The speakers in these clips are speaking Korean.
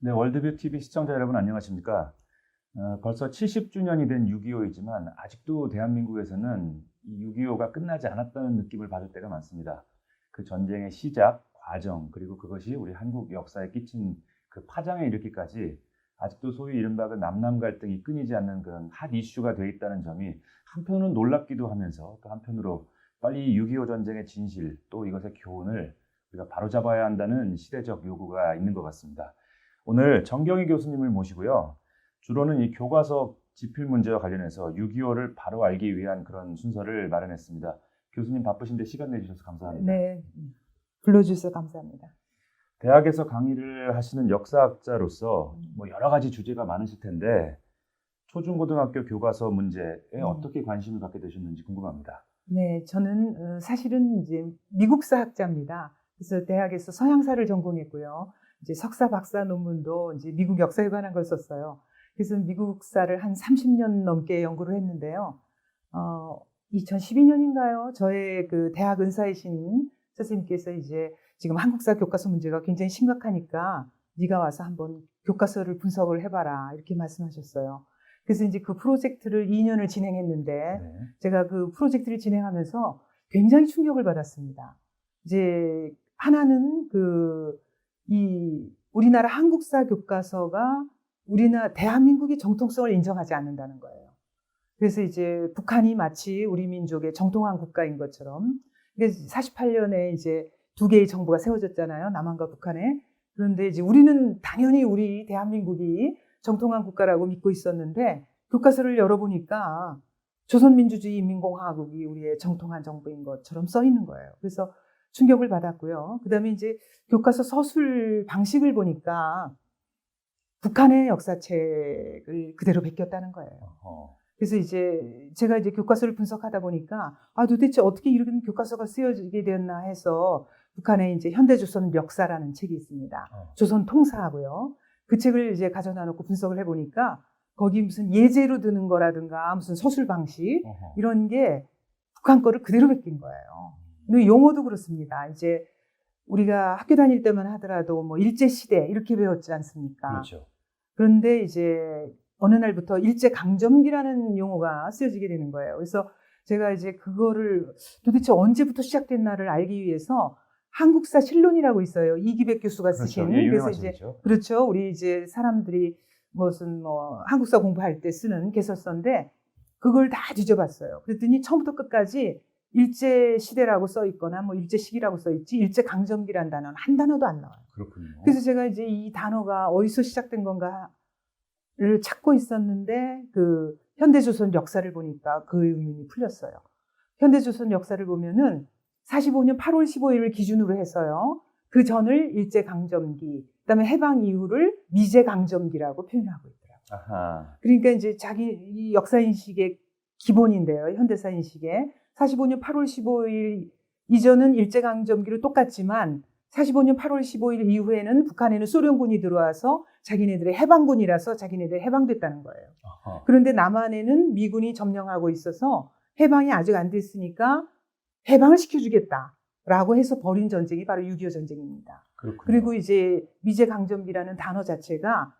네, 월드뷰 TV 시청자 여러분 안녕하십니까? 벌써 70주년이 된 6.25이지만 아직도 대한민국에서는 이 6.25가 끝나지 않았다는 느낌을 받을 때가 많습니다. 그 전쟁의 시작, 과정, 그리고 그것이 우리 한국 역사에 끼친 그 파장에 이르기까지 아직도 소위 이른바 그 남남 갈등이 끊이지 않는 그런 핫 이슈가 돼 있다는 점이 한편으로는 놀랍기도 하면서 또 한편으로 빨리 6.25 전쟁의 진실 또 이것의 교훈을 우리가 바로잡아야 한다는 시대적 요구가 있는 것 같습니다. 오늘 정경희 교수님을 모시고요. 주로는 이 교과서 집필 문제와 관련해서 6.25를 바로 알기 위한 그런 순서를 마련했습니다. 교수님 바쁘신데 시간 내주셔서 감사합니다. 네, 불러주셔서 감사합니다. 대학에서 강의를 하시는 역사학자로서 뭐 여러 가지 주제가 많으실 텐데 초중고등학교 교과서 문제에 어떻게 관심을 갖게 되셨는지 궁금합니다. 네, 저는 사실은 이제 미국사 학자입니다. 그래서 대학에서 서양사를 전공했고요. 이제 석사, 박사 논문도 이제 미국 역사에 관한 걸 썼어요. 그래서 미국사를 한 30년 넘게 연구를 했는데요. 2012년인가요? 저의 그 대학 은사이신 선생님께서 이제 지금 한국사 교과서 문제가 굉장히 심각하니까 네가 와서 한번 교과서를 분석을 해봐라 이렇게 말씀하셨어요. 그래서 이제 그 프로젝트를 2년을 진행했는데 네. 제가 그 프로젝트를 진행하면서 굉장히 충격을 받았습니다. 이제 하나는 이 우리나라 한국사 교과서가 우리나라 대한민국의 정통성을 인정하지 않는다는 거예요. 그래서 이제 북한이 마치 우리 민족의 정통한 국가인 것처럼 48년에 이제 두 개의 정부가 세워졌잖아요. 남한과 북한에. 그런데 이제 우리는 당연히 우리 대한민국이 정통한 국가라고 믿고 있었는데 교과서를 열어보니까 조선민주주의인민공화국이 우리의 정통한 정부인 것처럼 써 있는 거예요. 그래서 충격을 받았고요. 그 다음에 이제 교과서 서술 방식을 보니까 북한의 역사책을 그대로 베꼈다는 거예요. 그래서 이제 제가 이제 교과서를 분석하다 보니까 도대체 어떻게 이런 교과서가 쓰여지게 되었나 해서 북한의 이제 현대조선 역사라는 책이 있습니다. 조선 통사하고요. 그 책을 이제 가져다 놓고 분석을 해보니까 거기 무슨 예제로 드는 거라든가 무슨 서술 방식 이런 게 북한 거를 그대로 베낀 거예요. 근데 용어도 그렇습니다. 이제 우리가 학교 다닐 때만 하더라도 뭐 일제시대 이렇게 배웠지 않습니까? 그렇죠. 그런데 이제 어느 날부터 일제강점기라는 용어가 쓰여지게 되는 거예요. 그래서 제가 이제 그거를 도대체 언제부터 시작됐나를 알기 위해서 한국사 실론이라고 있어요. 이기백 교수가 쓰신. 그렇죠. 예, 그래서 이제 그렇죠. 우리 이제 사람들이 무슨 한국사 공부할 때 쓰는 개설서인데 그걸 다 뒤져봤어요. 그랬더니 처음부터 끝까지 일제 시대라고 써 있거나 뭐 일제 시기라고 써 있지 일제 강점기라는 단어는 한 단어도 안 나와요. 그렇군요. 그래서 제가 이제 이 단어가 어디서 시작된 건가를 찾고 있었는데 그 현대조선 역사를 보니까 그 의문이 풀렸어요. 현대조선 역사를 보면은 45년 8월 15일을 기준으로 해서요. 그 전을 일제 강점기, 그다음에 해방 이후를 미제 강점기라고 표현하고 있더라고요. 아하. 그러니까 이제 자기 역사 인식의 기본인데요. 현대사 인식의 45년 8월 15일 이전은 일제강점기로 똑같지만 45년 8월 15일 이후에는 북한에는 소련군이 들어와서 자기네들의 해방군이라서 자기네들 해방됐다는 거예요. 아하. 그런데 남한에는 미군이 점령하고 있어서 해방이 아직 안 됐으니까 해방을 시켜주겠다라고 해서 벌인 전쟁이 바로 6.25 전쟁입니다. 그렇군요. 그리고 이제 미제강점기라는 단어 자체가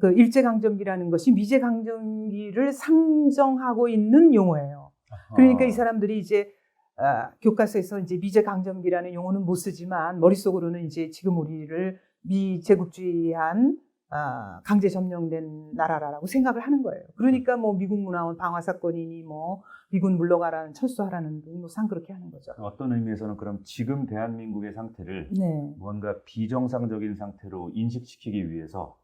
그 일제강점기라는 것이 미제강점기를 상정하고 있는 용어예요. 그러니까 이 사람들이 이제 교과서에서 이제 미제강점기라는 용어는 못 쓰지만 머릿속으로는 이제 지금 우리를 미제국주의한 강제 점령된 나라라고 생각을 하는 거예요. 그러니까 뭐 미국 문화원 방화 사건이니 뭐 미군 물러가라는 철수하라는 뭐 상그렇게 하는 거죠. 어떤 의미에서는 그럼 지금 대한민국의 상태를 네. 뭔가 비정상적인 상태로 인식시키기 위해서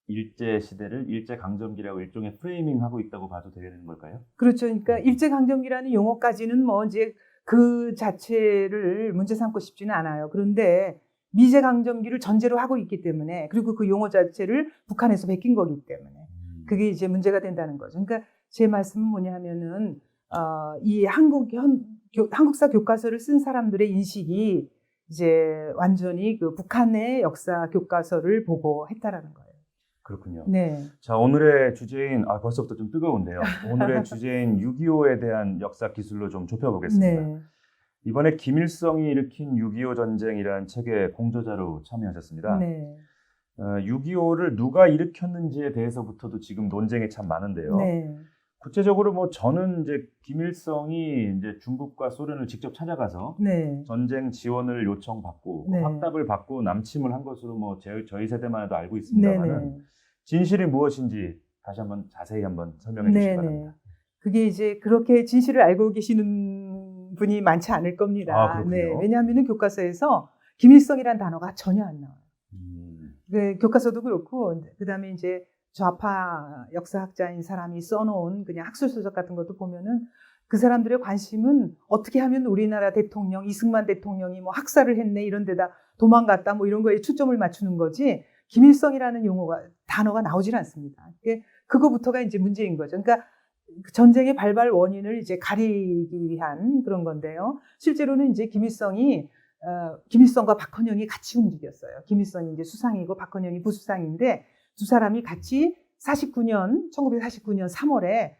일제 시대를 일제 강점기라고 일종의 프레이밍하고 있다고 봐도 되는 걸까요? 그렇죠. 그러니까 일제 강점기라는 용어까지는 뭐 이제 그 자체를 문제 삼고 싶지는 않아요. 그런데 미제 강점기를 전제로 하고 있기 때문에 그리고 그 용어 자체를 북한에서 베낀 거기 때문에 그게 이제 문제가 된다는 거죠. 그러니까 제 말씀은 뭐냐면은 이 한국사 교과서를 쓴 사람들의 인식이 이제 완전히 그 북한의 역사 교과서를 보고 했다라는 거예요. 그렇군요. 네. 자, 오늘의 주제인 벌써부터 좀 뜨거운데요. 오늘의 주제인 6.25에 대한 역사 기술로 좀 좁혀보겠습니다. 네. 이번에 김일성이 일으킨 6.25 전쟁이라는 책의 공저자로 참여하셨습니다. 네. 6.25를 누가 일으켰는지에 대해서부터도 지금 논쟁이 참 많은데요. 네. 구체적으로 뭐 저는 이제 김일성이 이제 중국과 소련을 직접 찾아가서 네. 전쟁 지원을 요청받고 네. 확답을 받고 남침을 한 것으로 뭐 저희 세대만 해도 알고 네. 있습니다만은 네. 진실이 무엇인지 다시 한번 자세히 한번 설명해 주시기 네. 바랍니다. 그게 이제 그렇게 진실을 알고 계시는 분이 많지 않을 겁니다. 아, 그렇군요. 네. 왜냐하면 교과서에서 김일성이라는 단어가 전혀 안 나와요. 네, 교과서도 그렇고, 그 다음에 이제 좌파 역사학자인 사람이 써놓은 그냥 학술서적 같은 것도 보면은 그 사람들의 관심은 어떻게 하면 우리나라 대통령, 이승만 대통령이 뭐 학살을 했네 이런 데다 도망갔다 뭐 이런 거에 초점을 맞추는 거지 김일성이라는 단어가 나오질 않습니다. 그거부터가 이제 문제인 거죠. 그러니까 전쟁의 발발 원인을 이제 가리기 위한 그런 건데요. 실제로는 이제 김일성과 박헌영이 같이 움직였어요. 김일성이 이제 수상이고 박헌영이 부수상인데 두 사람이 같이 1949년 3월에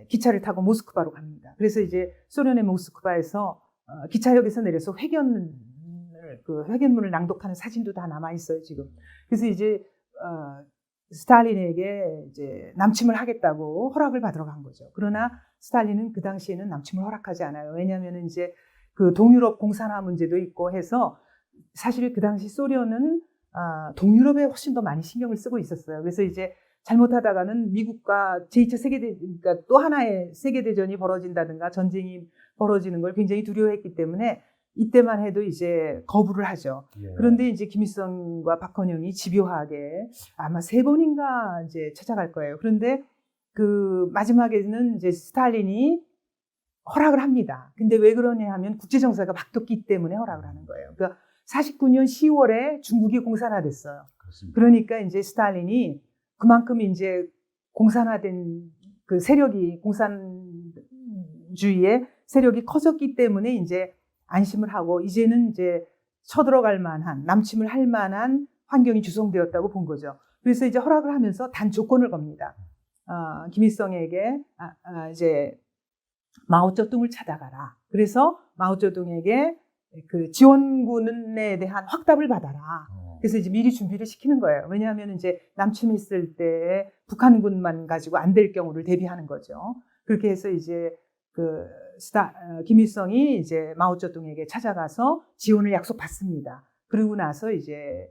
기차를 타고 모스크바로 갑니다. 그래서 이제 소련의 모스크바에서 기차역에서 내려서 회견문을 낭독하는 사진도 다 남아 있어요, 지금. 그래서 이제 스탈린에게 이제 남침을 하겠다고 허락을 받으러 간 거죠. 그러나 스탈린은 그 당시에는 남침을 허락하지 않아요. 왜냐하면 이제 그 동유럽 공산화 문제도 있고 해서 사실 그 당시 소련은 동유럽에 훨씬 더 많이 신경을 쓰고 있었어요. 그래서 이제 잘못하다가는 미국과 제2차 그러니까 또 하나의 세계대전이 벌어진다든가 전쟁이 벌어지는 걸 굉장히 두려워했기 때문에 이때만 해도 이제 거부를 하죠. 예. 그런데 이제 김일성과 박헌영이 집요하게 아마 3번인가 이제 찾아갈 거예요. 그런데 그 마지막에는 이제 스탈린이 허락을 합니다. 근데 왜 그러냐 하면 국제정세가 바뀌었기 때문에 허락을 하는 거예요. 그러니까 49년 10월에 중국이 공산화됐어요. 그렇습니다. 그러니까 이제 스탈린이 그만큼 이제 공산화된 그 세력이 공산주의의 세력이 커졌기 때문에 이제 안심을 하고 이제는 이제 쳐들어갈 만한 남침을 할 만한 환경이 조성되었다고 본 거죠. 그래서 이제 허락을 하면서 단 조건을 겁니다. 김일성에게 이제 마오쩌둥을 찾아가라. 그래서 마오쩌둥에게 그 지원군에 대한 확답을 받아라. 그래서 이제 미리 준비를 시키는 거예요. 왜냐하면 이제 남침했을 때 북한군만 가지고 안 될 경우를 대비하는 거죠. 그렇게 해서 이제 김일성이 이제 마오쩌둥에게 찾아가서 지원을 약속받습니다. 그러고 나서 이제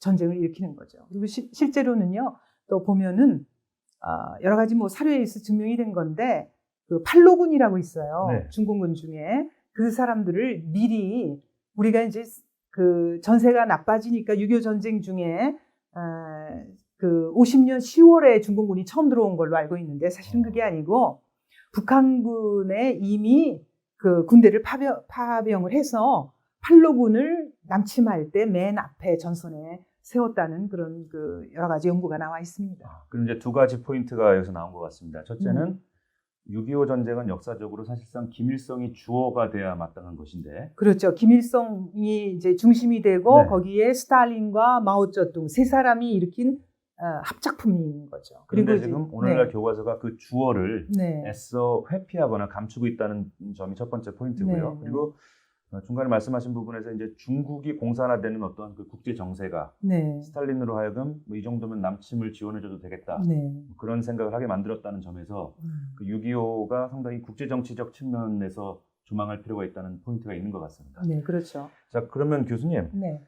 전쟁을 일으키는 거죠. 그리고 실제로는요, 또 보면은 여러 가지 뭐 사료에서 증명이 된 건데 그 팔로군이라고 있어요. 네. 중공군 중에 그 사람들을 미리 우리가 이제 그 전세가 나빠지니까 6.25 전쟁 중에 그 50년 10월에 중공군이 처음 들어온 걸로 알고 있는데 사실은 그게 아니고 북한군에 이미 그 군대를 파병을 해서 팔로군을 남침할 때 맨 앞에 전선에 세웠다는 그런 그 여러 가지 연구가 나와 있습니다. 그럼 이제 두 가지 포인트가 여기서 나온 것 같습니다. 첫째는 6.25 전쟁은 역사적으로 사실상 김일성이 주어가 돼야 마땅한 것인데. 그렇죠. 김일성이 이제 중심이 되고 네. 거기에 스탈린과 마오쩌둥 세 사람이 일으킨 합작품인 거죠. 그런데 그리고 지금 오늘날 네. 교과서가 그 주어를 네. 애써 회피하거나 감추고 있다는 점이 첫 번째 포인트고요. 네. 그리고 중간에 말씀하신 부분에서 이제 중국이 공산화되는 어떤 그 국제 정세가 네. 스탈린으로 하여금 뭐 이 정도면 남침을 지원해줘도 되겠다. 네. 뭐 그런 생각을 하게 만들었다는 점에서 그 6.25가 상당히 국제 정치적 측면에서 조망할 필요가 있다는 포인트가 있는 것 같습니다. 네, 그렇죠. 자, 그러면 교수님, 네.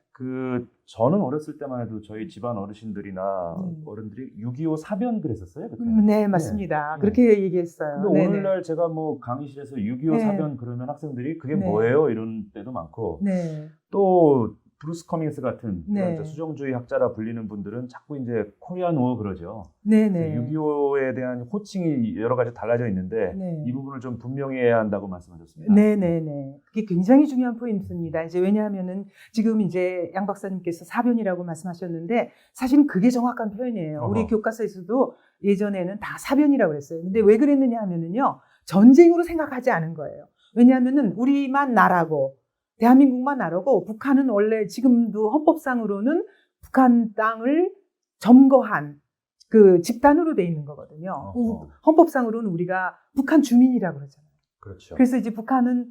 저는 어렸을 때만 해도 저희 집안 어르신들이나 어른들이 6.25 사변 그랬었어요, 그때. 네, 맞습니다. 네. 그렇게 얘기했어요. 근데 네네. 오늘날 제가 뭐 강의실에서 6.25 네. 사변 그러면 학생들이 그게 네. 뭐예요? 이런 때도 많고 네. 또 브루스 커밍스 같은 네. 그런 이제 수정주의 학자라 불리는 분들은 자꾸 이제 코리안 워 그러죠. 네네. 6.25에 대한 호칭이 여러 가지 달라져 있는데 네. 이 부분을 좀 분명히 해야 한다고 말씀하셨습니다. 네네네. 그게 굉장히 중요한 포인트입니다. 이제 왜냐하면은 지금 이제 양 박사님께서 사변이라고 말씀하셨는데 사실은 그게 정확한 표현이에요. 어허. 우리 교과서에서도 예전에는 다 사변이라고 그랬어요. 근데 왜 그랬느냐 하면은요, 전쟁으로 생각하지 않은 거예요. 왜냐하면은 우리만 나라고, 대한민국만 나라고, 북한은 원래 지금도 헌법상으로는 북한 땅을 점거한 그 집단으로 돼 있는 거거든요. 어허. 헌법상으로는 우리가 북한 주민이라고 그러잖아요. 그렇죠. 그래서 이제 북한은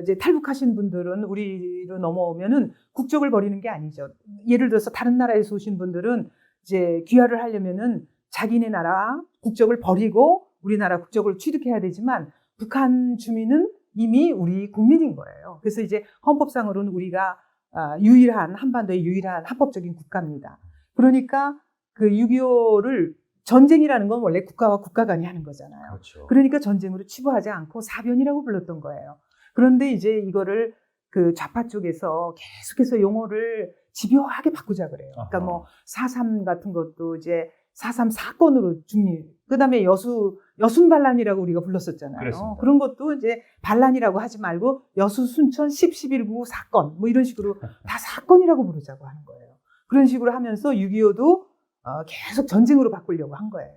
이제 탈북하신 분들은 우리로 넘어오면은 국적을 버리는 게 아니죠. 예를 들어서 다른 나라에서 오신 분들은 이제 귀화를 하려면은 자기네 나라 국적을 버리고 우리나라 국적을 취득해야 되지만 북한 주민은 이미 우리 국민인 거예요. 그래서 이제 헌법상으로는 우리가 유일한 한반도의 유일한 합법적인 국가입니다. 그러니까 그 6.25를 전쟁이라는 건 원래 국가와 국가 간이 하는 거잖아요. 그렇죠. 그러니까 전쟁으로 치부하지 않고 사변이라고 불렀던 거예요. 그런데 이제 이거를 그 좌파 쪽에서 계속해서 용어를 집요하게 바꾸자 그래요. 그러니까 아하. 뭐 4.3 같은 것도 이제 4.3 사건으로 중립. 그다음에 여순 반란이라고 우리가 불렀었잖아요. 그랬습니다. 그런 것도 이제 반란이라고 하지 말고 여수 순천 10.11구 사건 뭐 이런 식으로 다 사건이라고 부르자고 하는 거예요. 그런 식으로 하면서 6.25도 계속 전쟁으로 바꾸려고 한 거예요.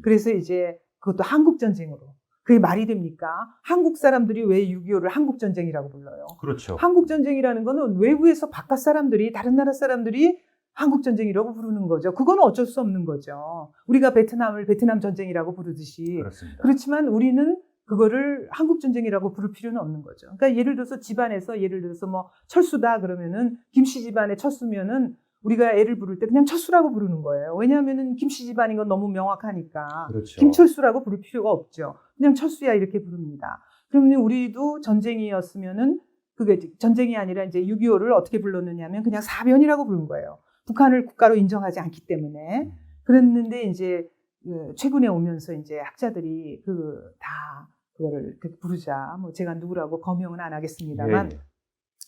그래서 이제 그것도 한국 전쟁으로. 그게 말이 됩니까? 한국 사람들이 왜 6.25를 한국 전쟁이라고 불러요? 그렇죠. 한국 전쟁이라는 거는 외부에서 바깥 사람들이 다른 나라 사람들이 한국 전쟁이라고 부르는 거죠. 그건 어쩔 수 없는 거죠. 우리가 베트남을 베트남 전쟁이라고 부르듯이. 그렇습니다. 그렇지만 우리는 그거를 한국 전쟁이라고 부를 필요는 없는 거죠. 그러니까 예를 들어서 집안에서 예를 들어서 뭐 철수다 그러면은 김씨 집안의 철수면은 우리가 애를 부를 때 그냥 철수라고 부르는 거예요. 왜냐하면은 김씨 집안인 건 너무 명확하니까. 그렇죠. 김철수라고 부를 필요가 없죠. 그냥 철수야 이렇게 부릅니다. 그러면 우리도 전쟁이었으면은 그게 전쟁이 아니라 이제 6.25를 어떻게 불렀느냐면 그냥 사변이라고 부른 거예요. 북한을 국가로 인정하지 않기 때문에. 그랬는데 이제 최근에 오면서 이제 학자들이 다 그거를 그렇게 부르자. 뭐 제가 누구라고 거명은 안 하겠습니다만 예, 예.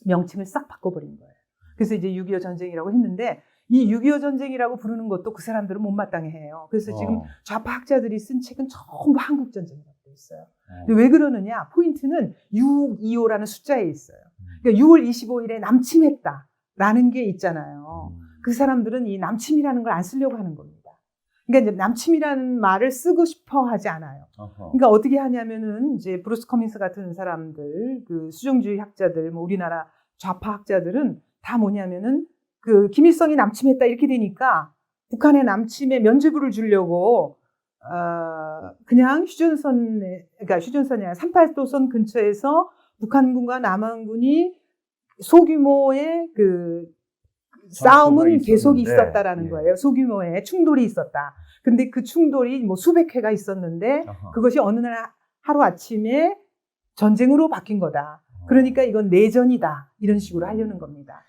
명칭을 싹 바꿔버린 거예요. 그래서 이제 6.25 전쟁이라고 했는데 이 6.25 전쟁이라고 부르는 것도 그 사람들은 못마땅해 해요. 그래서 지금 좌파 학자들이 쓴 책은 전부 한국 전쟁이라고 돼 있어요. 근데 왜 그러느냐? 포인트는 6.25라는 숫자에 있어요. 그러니까 6월 25일에 남침했다라는 게 있잖아요. 그 사람들은 이 남침이라는 걸 안 쓰려고 하는 겁니다. 그러니까 이제 남침이라는 말을 쓰고 싶어 하지 않아요. 그러니까 어떻게 하냐면은 이제 브루스 커민스 같은 사람들, 그 수정주의 학자들, 뭐 우리나라 좌파 학자들은 다 뭐냐면은 그 김일성이 남침했다 이렇게 되니까 북한의 남침에 면죄부를 주려고 그냥 그러니까 휴전선이 아니라 38도선 근처에서 북한군과 남한군이 소규모의 그 싸움은 계속 있었다라는 거예요. 소규모의 충돌이 있었다. 근데 그 충돌이 뭐 수백 회가 있었는데 그것이 어느 날 하루 아침에 전쟁으로 바뀐 거다. 그러니까 이건 내전이다. 이런 식으로 하려는 겁니다.